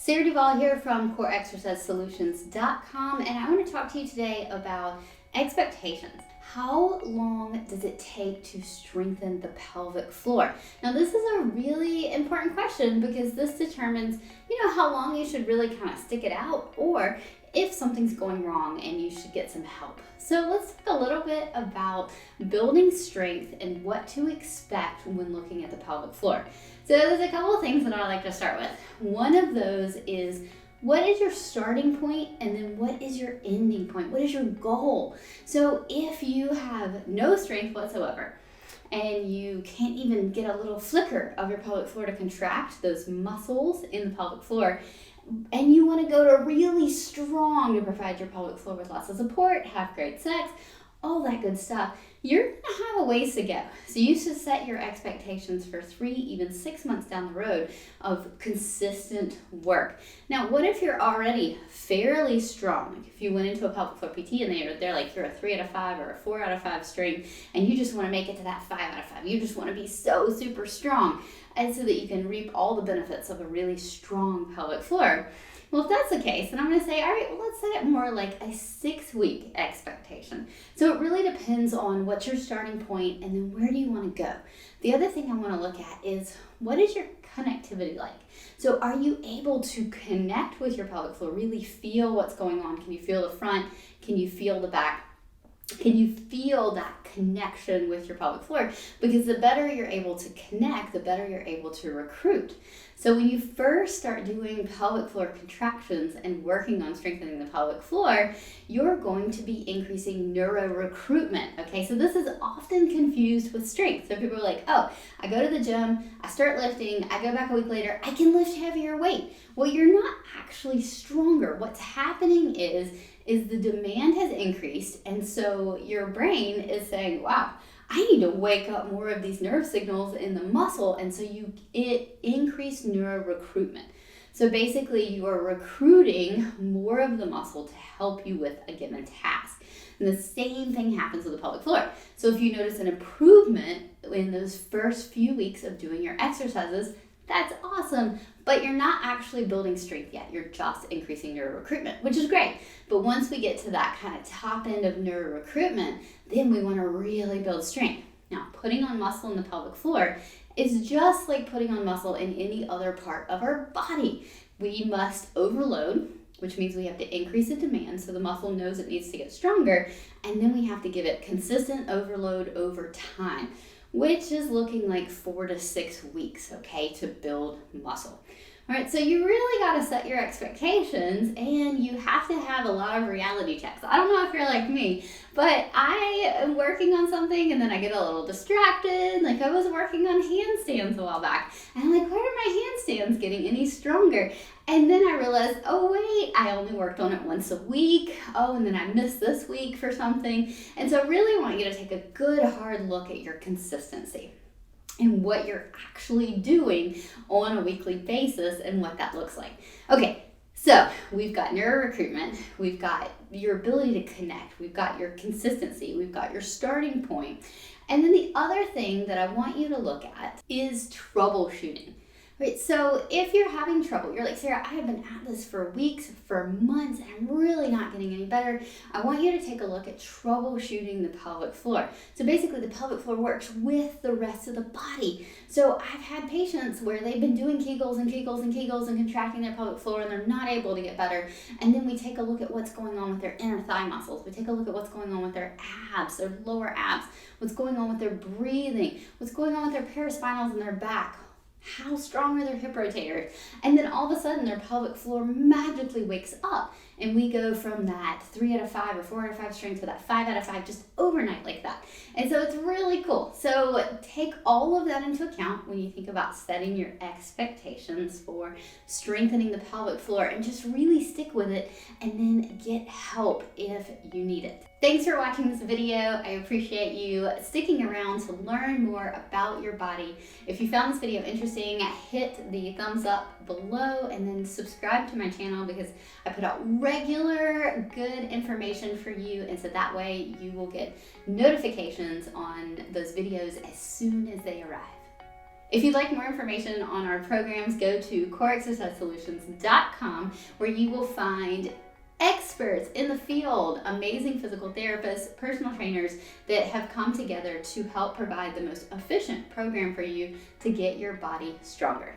Sarah Duvall here from CoreExerciseSolutions.com, and I want to talk to you today about expectations. How long does it take to strengthen the pelvic floor? Now, this is a really important question because this determines, how long you should really kind of stick it out, or if something's going wrong and you should get some help. So let's talk a little bit about building strength and what to expect when looking at the pelvic floor. So there's a couple of things that I like to start with. One of those is, what is your starting point, and then what is your ending point? What is your goal? So if you have no strength whatsoever, and you can't even get a little flicker of your pelvic floor to contract those muscles in the pelvic floor, and you want to go to really strong to provide your pelvic floor with lots of support, have great sex, all that good stuff, you're going to have a ways to go. So you should set your expectations for 3, even 6 months down the road of consistent work. Now, what if you're already fairly strong? Like if you went into a pelvic floor PT and they're like, you're a 3 out of 5 or a 4 out of 5 strength, and you just want to make it to that 5 out of 5. You just want to be so super strong, and so that you can reap all the benefits of a really strong pelvic floor. Well, if that's the case, then I'm going to say, all right, well, let's set it more like a 6-week expectation. So it really depends on what's your starting point and then where do you want to go. The other thing I want to look at is, what is your connectivity like? So are you able to connect with your pelvic floor, really feel what's going on? Can you feel the front? Can you feel the back? Can you feel that connection with your pelvic floor? Because the better you're able to connect, the better you're able to recruit. So when you first start doing pelvic floor contractions and working on strengthening the pelvic floor, you're going to be increasing neuro recruitment. Okay, so this is often confused with strength. So people are like, oh, I go to the gym, I start lifting, I go back a week later, I can lift heavier weight. Well, you're not actually stronger. What's happening is the demand has increased, and so your brain is saying, wow, I need to wake up more of these nerve signals in the muscle, and so it increased neuro recruitment. So basically you are recruiting more of the muscle to help you with a given task. And the same thing happens with the pelvic floor. So if you notice an improvement in those first few weeks of doing your exercises, that's awesome, but you're not actually building strength yet. You're just increasing neuro recruitment, which is great. But once we get to that kind of top end of neuro recruitment, then we want to really build strength. Now, putting on muscle in the pelvic floor is just like putting on muscle in any other part of our body. We must overload, which means we have to increase the demand so the muscle knows it needs to get stronger, and then we have to give it consistent overload over time, which is looking like 4 to 6 weeks, okay, to build muscle. All right, so you really got to set your expectations, and you have to have a lot of reality checks. I don't know if you're like me, but I am working on something and then I get a little distracted. Like I was working on handstands a while back, and I'm like, why are my handstands getting any stronger? And then I realized, oh wait, I only worked on it once a week. Oh, and then I missed this week for something. And so I really want you to take a good hard look at your consistency and what you're actually doing on a weekly basis and what that looks like. Okay, so we've got neuro recruitment, we've got your ability to connect, we've got your consistency, we've got your starting point. And then the other thing that I want you to look at is troubleshooting. Right, so if you're having trouble, you're like, Sarah, I have been at this for weeks, for months, and I'm really not getting any better. I want you to take a look at troubleshooting the pelvic floor. So basically the pelvic floor works with the rest of the body. So I've had patients where they've been doing Kegels and Kegels and Kegels and contracting their pelvic floor, and they're not able to get better. And then we take a look at what's going on with their inner thigh muscles. We take a look at what's going on with their abs, their lower abs, what's going on with their breathing, what's going on with their paraspinals and their back. How strong are their hip rotators? And then all of a sudden their pelvic floor magically wakes up, and we go from that 3 out of 5 or 4 out of 5 strength to that 5 out of 5 just overnight like that. And so it's really cool. So take all of that into account when you think about setting your expectations for strengthening the pelvic floor, and just really stick with it, and then get help if you need it. Thanks for watching this video. I appreciate you sticking around to learn more about your body. If you found this video interesting, hit the thumbs up below and then subscribe to my channel, because I put out regular good information for you, and so that way you will get notifications on those videos as soon as they arrive. If you'd like more information on our programs, go to coreexercisesolutions.com, where you will find experts in the field, amazing physical therapists, personal trainers that have come together to help provide the most efficient program for you to get your body stronger.